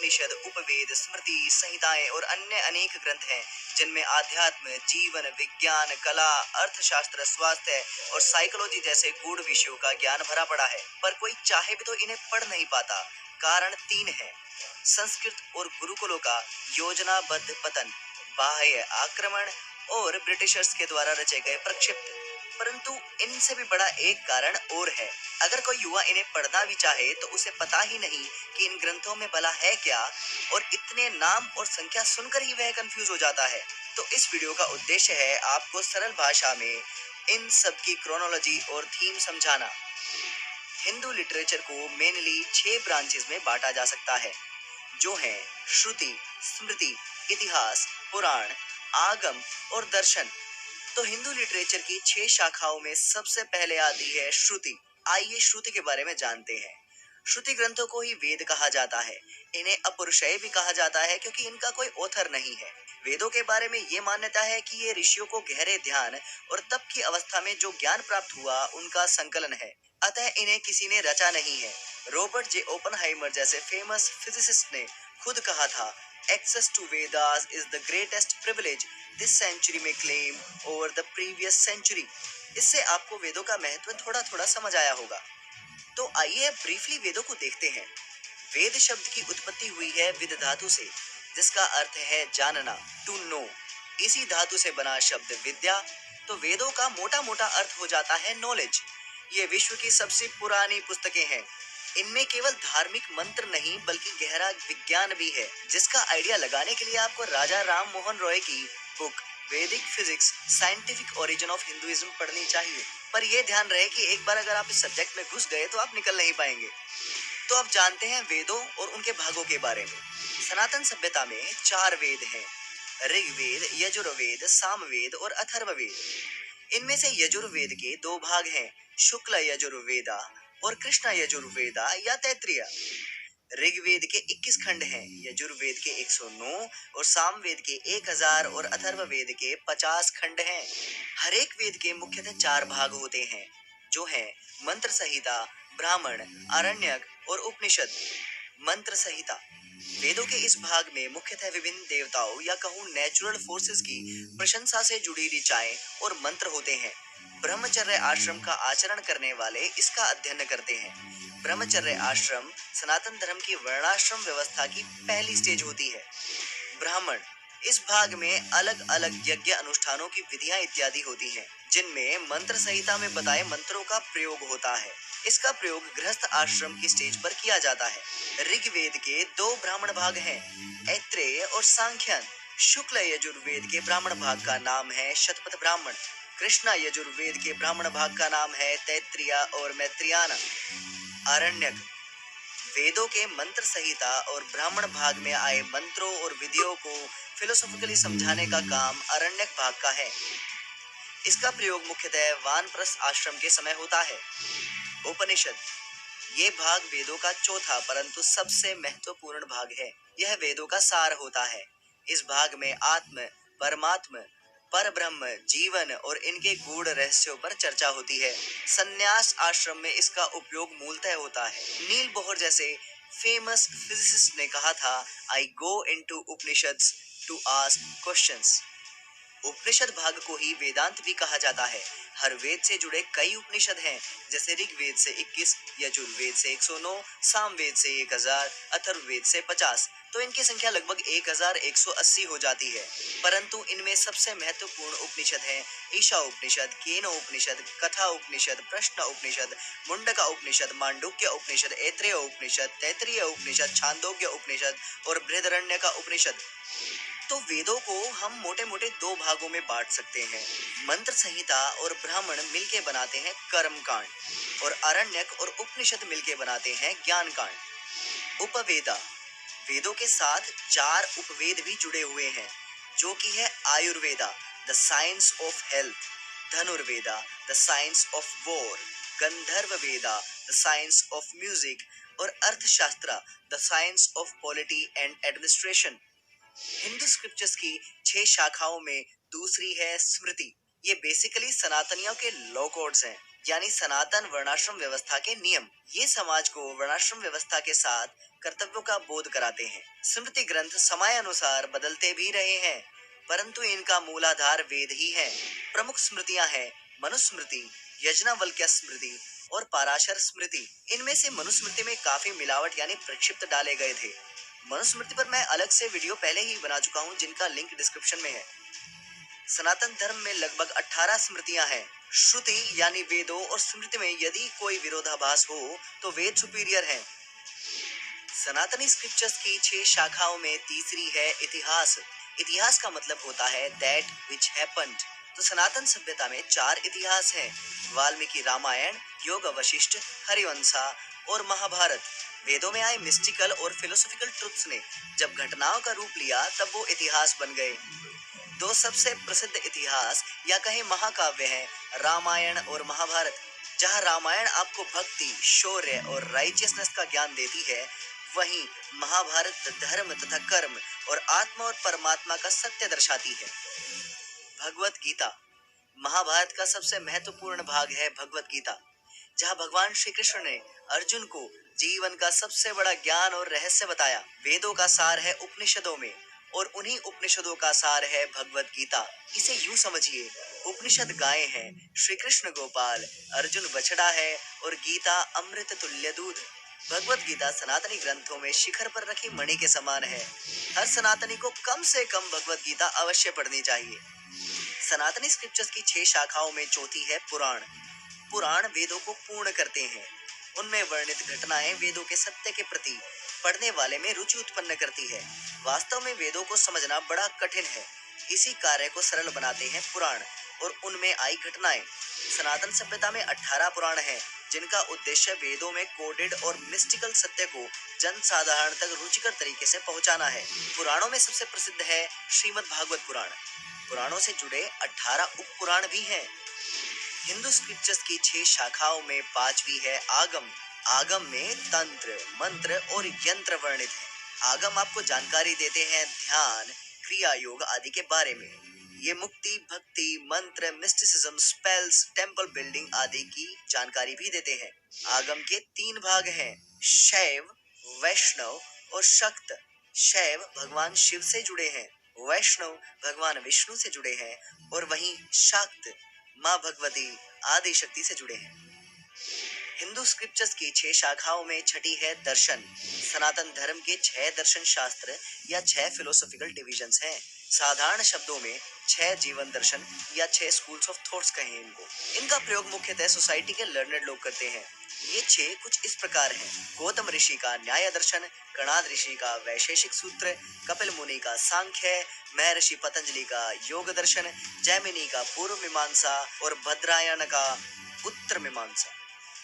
उपनिषद, उपवेद, स्मृति, संहिताएं और अन्य अनेक ग्रंथ हैं जिनमें आध्यात्म, जीवन, विज्ञान, कला, अर्थशास्त्र, स्वास्थ्य और साइकोलॉजी जैसे गूढ़ विषयों का ज्ञान भरा पड़ा है। पर कोई चाहे भी तो इन्हें पढ़ नहीं पाता। कारण तीन है: संस्कृत और गुरुकुलों का योजनाबद्ध पतन, बाह्य आक्रमण और ब्रिटिशर्स के द्वारा रचे गए प्रक्षिप्त। परंतु इनसे भी बड़ा एक कारण और है। अगर कोई युवा इन्हें पढ़ना भी चाहे तो उसे पता ही नहीं कि इन ग्रंथों में भला है क्या, और इतने नाम और संख्या सुनकर ही वह कंफ्यूज हो जाता है। तो इस वीडियो का उद्देश्य है आपको सरल भाषा में इन सब की क्रोनोलॉजी और थीम समझाना। हिंदू लिटरेचर को मेनली 6 ब्रांचेस में बांटा जा सकता है, जो हैं श्रुति, स्मृति, इतिहास, पुराण, आगम और दर्शन। तो हिंदू लिटरेचर की 6 शाखाओं में सबसे पहले आती है श्रुति। आइए श्रुति के बारे में जानते हैं। श्रुति ग्रंथों को ही वेद कहा जाता है। इन्हें अपौरुषेय भी कहा जाता है क्योंकि इनका कोई ऑथर नहीं है। वेदों के बारे में ये मान्यता है कि ये ऋषियों को गहरे ध्यान और तप की अवस्था में जो ज्ञान प्राप्त हुआ उनका संकलन है, अतः इन्हें किसी ने रचा नहीं है। रॉबर्ट जे ओपनहाइमर जैसे फेमस फिजिसिस्ट ने खुद कहा था, access to Vedas is the greatest privilege this century में claim over the previous century. इससे आपको वेदों का महत्व थोड़ा थोड़ा समझ आया होगा। तो आइए ब्रीफली वेदों को देखते हैं। वेद शब्द की उत्पत्ति हुई है विद धातु से, जिसका अर्थ है जानना, टू नो। इसी धातु से बना शब्द विद्या। तो वेदों का मोटा मोटा अर्थ हो जाता है नॉलेज। ये विश्व की सबसे पुरानी पुस्तकें हैं। इनमें केवल धार्मिक मंत्र नहीं बल्कि गहरा विज्ञान भी है, जिसका आइडिया लगाने के लिए आपको राजा राम मोहन रॉय की बुक वैदिक physics scientific origin of Hinduism पढ़नी चाहिए। पर यह ध्यान रहे कि एक बार अगर आप इस सब्जेक्ट में घुस गए तो आप निकल नहीं पाएंगे। तो अब जानते हैं वेदों और उनके भागों के बारे में। सनातन सभ्यता में 4 वेद हैं: ऋग्वेद, यजुर्वेद, सामवेद और अथर्ववेद। इनमें से यजुर्वेद के 2 भाग हैं, शुक्ल यजुर्वेदा और कृष्ण यजुर्वेदा या तैत्तिरीय। ऋग्वेद के 21 खंड हैं, यजुर्वेद के 109 और सामवेद के 1000 और अथर्ववेद के 50 खंड हैं। हर एक वेद के मुख्यतः 4 भाग होते हैं, जो हैं मंत्र संहिता, ब्राह्मण, आरण्यक और उपनिषद। मंत्र संहिता वेदों के इस भाग में मुख्यतः विभिन्न देवताओं या कहूँ नेचुरल फोर्सेस की प्रशंसा से जुड़ी ऋचाएं और मंत्र होते हैं। ब्रह्मचर्य आश्रम का आचरण करने वाले इसका अध्ययन करते हैं। ब्रह्मचर्य आश्रम सनातन धर्म की वर्णाश्रम व्यवस्था की पहली स्टेज होती है। ब्राह्मण इस भाग में अलग अलग यज्ञ अनुष्ठानों की विधियां इत्यादि होती हैं, जिनमें मंत्र संहिता में बताए मंत्रों का प्रयोग होता है। इसका प्रयोग गृहस्थ आश्रम की स्टेज पर किया जाता है। ऋग्वेद के 2 ब्राह्मण भाग हैं, ऐत्रेय और सांख्यन। शुक्ल यजुर्वेद के ब्राह्मण भाग का नाम है शतपथ ब्राह्मण। कृष्ण यजुर्वेद के ब्राह्मण भाग का नाम है तैत्तिरीय और मैत्रेयन। आरण्यक वेदों के मंत्र संहिता और ब्राह्मण भाग में आए मंत्रों और विधियों को फिलोसॉफिकली समझाने का काम आरण्यक भाग का है। इसका प्रयोग मुख्यतः वानप्रस्थ आश्रम के समय होता है। उपनिषद ये भाग वेदों का चौथा परंतु सबसे महत्वपूर्ण भाग है। यह वेदों का सार होता है। इस भाग में आत्म, परमात्मा, पर ब्रह्म, जीवन और इनके गूढ़ रहस्यों पर चर्चा होती है। संन्यास आश्रम में इसका उपयोग मूलतः होता है। नील बोहर जैसे फेमस फिजिसिस्ट ने कहा था, I go into Upanishads to ask questions. Upanishad भाग को ही वेदांत भी कहा जाता है। हर वेद से जुड़े कई उपनिषद हैं, जैसे ऋग्वेद से 21, यजुर्वेद से 109, सामवेद से 1000, अथर्ववेद से 50। तो इनकी संख्या लगभग 1180 हो जाती है। परंतु इनमें सबसे महत्वपूर्ण उपनिषद हैं ईशा उपनिषद, केनो उपनिषद, कथा उपनिषद, प्रश्न उपनिषद, मुंडका उपनिषद, मांडुक्य उपनिषद, ऐत्रेय उपनिषद, तैत्तिरीय उपनिषद, छांदोग्य उपनिषद और बृहदारण्यक उपनिषद। तो वेदों को हम मोटे मोटे 2 भागों में बांट सकते हैं। मंत्र संहिता और ब्राह्मण मिलके बनाते हैं कर्म कांड, और आरण्यक और उपनिषद मिलके बनाते हैं ज्ञान कांड। उपवेदा वेदों के साथ 4 उपवेद भी जुड़े हुए हैं, जो कि है Ayurveda, the science of health, Dhanurveda, the science of war, Gandharva Veda, the science of music और Arthashastra, the science of polity and administration. Hindu scriptures की 6 शाखाओं में दूसरी है स्मृति। ये बेसिकली सनातनियों के लॉ कोड्स हैं, यानी सनातन वर्णाश्रम व्यवस्था के नियम। ये समाज को वर्णाश्रम व्यवस्था के साथ कर्तव्यों का बोध कराते हैं। स्मृति ग्रंथ समय अनुसार बदलते भी रहे हैं, परंतु इनका मूलाधार वेद ही है। प्रमुख स्मृतियां हैं मनुस्मृति, यज्ञवल्क्य स्मृति और पाराशर स्मृति। इनमें से मनुस्मृति में काफी मिलावट यानी प्रक्षिप्त डाले गए थे। मनुस्मृति पर मैं अलग से वीडियो पहले ही बना चुका हूँ, जिनका लिंक डिस्क्रिप्शन में है। सनातन धर्म में लगभग 18 स्मृतियां हैं। श्रुति यानी वेदों और स्मृति में यदि कोई विरोधाभास हो तो वेद सुपीरियर है। सनातनी स्क्रिप्चर्स की 6 शाखाओं में तीसरी है इतिहास। इतिहास का मतलब होता है दैट विच हैपेंड। तो सनातन सभ्यता में 4 इतिहास हैं, वाल्मीकि रामायण, योग वशिष्ठ, हरिवंशा और महाभारत। वेदों में आए मिस्टिकल और फिलोसॉफिकल ट्रुथ्स ने जब घटनाओं का रूप लिया तब वो इतिहास बन गए। 2 सबसे प्रसिद्ध इतिहास या कहे महाकाव्य हैं रामायण और महाभारत। जहाँ रामायण आपको भक्ति, शौर्य और राइचियसनेस का ज्ञान देती है, वहीं महाभारत धर्म तथा कर्म और आत्मा और परमात्मा का सत्य दर्शाती है। भगवत गीता। महाभारत का सबसे महत्वपूर्ण भाग है भगवत गीता, जहाँ भगवान श्री कृष्ण ने अर्जुन को जीवन का सबसे बड़ा ज्ञान और रहस्य बताया। वेदों का सार है उपनिषदों में और उन्हीं उपनिषदों का सार है भगवत गीता। इसे यूं समझिए, उपनिषद गाय हैं, श्री कृष्ण गोपाल, अर्जुन बछड़ा है और गीता अमृत तुल्य दूध। भगवत गीता सनातनी ग्रंथों में शिखर पर रखी मणि के समान है। हर सनातनी को कम से कम भगवत गीता अवश्य पढ़नी चाहिए। सनातनी स्क्रिप्चर्स की 6 शाखाओं में चौथी है पुराण। पुराण वेदों को पूर्ण करते हैं। उनमें वर्णित घटनाएं वेदों के सत्य के प्रति पढ़ने वाले में रुचि उत्पन्न करती है। वास्तव में वेदों को समझना बड़ा कठिन है, इसी कार्य को सरल बनाते हैं पुराण और उनमें आई घटनाएं। सनातन सभ्यता में 18 पुराण हैं, जिनका उद्देश्य वेदों में कोडेड और मिस्टिकल सत्य को जन साधारण तक रुचिकर तरीके से पहुंचाना है। पुराणों में सबसे प्रसिद्ध है श्रीमद् भागवत पुराण। पुराणों से जुड़े 18 उप पुराण भी हैं। हिंदू स्क्रिप्चर्स की 6 शाखाओं में 5वीं है आगम। आगम में तंत्र, मंत्र और यंत्र वर्णित है। आगम आपको जानकारी देते हैं ध्यान, क्रिया योग आदि के बारे में। ये मुक्ति, भक्ति, मंत्र, मिस्टिसिज्म, स्पेल्स, टेम्पल बिल्डिंग आदि की जानकारी भी देते हैं। आगम के 3 भाग हैं, शैव, वैष्णव और शक्त। शैव भगवान शिव से जुड़े हैं, वैष्णव भगवान विष्णु से जुड़े हैं और वहीं शाक्त माँ भगवती आदि शक्ति से जुड़े हैं। हिंदू स्क्रिप्चर्स की 6 शाखाओं में छठी है दर्शन। सनातन धर्म के 6 दर्शन शास्त्र या 6 फिलोसॉफिकल डिविजन्स हैं। साधारण शब्दों में 6 जीवन दर्शन या 6 स्कूल्स ऑफ थॉट्स कहें इनको। इनका प्रयोग मुख्यतः सोसाइटी के लर्नेड लोग करते हैं। ये 6 कुछ इस प्रकार हैं: गौतम ऋषि का न्याय दर्शन, कणाद ऋषि का वैशेषिक सूत्र, कपिल मुनि का सांख्य, महर्षि पतंजलि का योग दर्शन, जैमिनी का पूर्व मीमांसा और भद्रायण का उत्तर मीमांसा।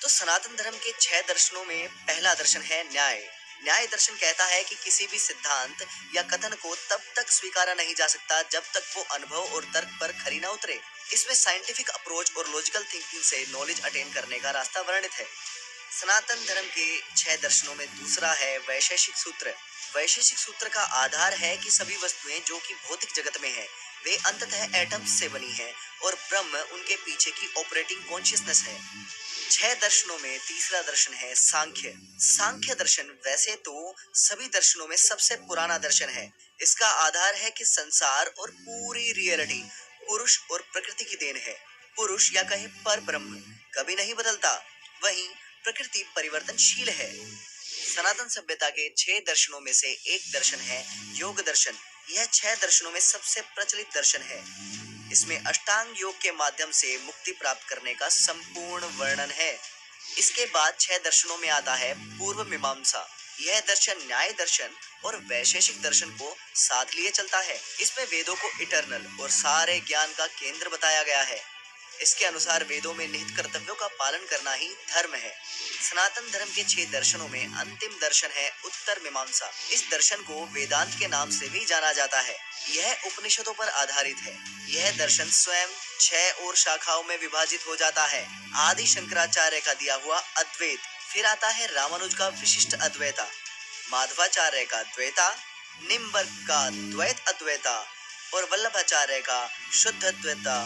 तो सनातन धर्म के 6 दर्शनों में पहला दर्शन है न्याय। न्याय दर्शन कहता है कि किसी भी सिद्धांत या कथन को तब तक स्वीकारा नहीं जा सकता जब तक वो अनुभव और तर्क पर खरी न उतरे। इसमें साइंटिफिक अप्रोच और लॉजिकल थिंकिंग से नॉलेज अटेन करने का रास्ता वर्णित है। सनातन धर्म के 6 दर्शनों में दूसरा है वैशेषिक सूत्र। वैशेषिक सूत्र का आधार है कि सभी वस्तुएं जो कि भौतिक जगत में है, वे अंततः एटम्स से बनी हैं और ब्रह्म उनके पीछे की ऑपरेटिंग कॉन्शियसनेस है। 6 दर्शनों में तीसरा दर्शन है सांख्य। सांख्य दर्शन वैसे तो सभी दर्शनों में सबसे पुराना दर्शन है। इसका आधार है कि संसार और पूरी रियलिटी पुरुष और प्रकृति की देन है। पुरुष या कहे पर ब्रह्म कभी नहीं बदलता, वहीं प्रकृति परिवर्तनशील है। सनातन सभ्यता के 6 दर्शनों में से एक दर्शन है योग दर्शन। यह 6 दर्शनों में सबसे प्रचलित दर्शन है। इसमें अष्टांग योग के माध्यम से मुक्ति प्राप्त करने का संपूर्ण वर्णन है। इसके बाद 6 दर्शनों में आता है पूर्व मीमांसा। यह दर्शन न्याय दर्शन और वैशेषिक दर्शन को साथ लिए चलता है। इसमें वेदों को इटर्नल और सारे ज्ञान का केंद्र बताया गया है। इसके अनुसार वेदों में निहित कर्तव्यों का पालन करना ही धर्म है। सनातन धर्म के 6 दर्शनों में अंतिम दर्शन है उत्तर मीमांसा। इस दर्शन को वेदांत के नाम से भी जाना जाता है। यह उपनिषदों पर आधारित है। यह दर्शन स्वयं 6 और शाखाओं में विभाजित हो जाता है। आदि शंकराचार्य का दिया हुआ अद्वैत, फिर आता है रामानुज का विशिष्ट अद्वैता, माधवाचार्य का द्वैता, निम्बर्क का द्वैत अद्वैता और वल्लभाचार्य का शुद्ध अद्वैता,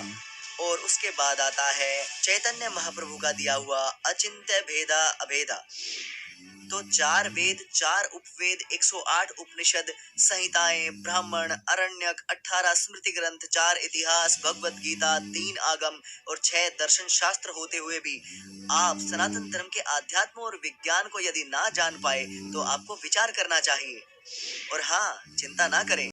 और उसके बाद आता है चैतन्य महाप्रभु का दिया हुआ अचिंत्य भेदा अभेदा। तो 4 वेद, 4 उपवेद, 108 उपनिषद, संहिताएं, ब्राह्मण, अरण्यक, 18 स्मृति ग्रंथ, 4 इतिहास, भगवत गीता, 3 आगम और 6 दर्शन शास्त्र होते हुए भी आप सनातन धर्म के आध्यात्म और विज्ञान को यदि ना जान पाए तो आपको विचार करना चाहिए। और हाँ, चिंता ना करें,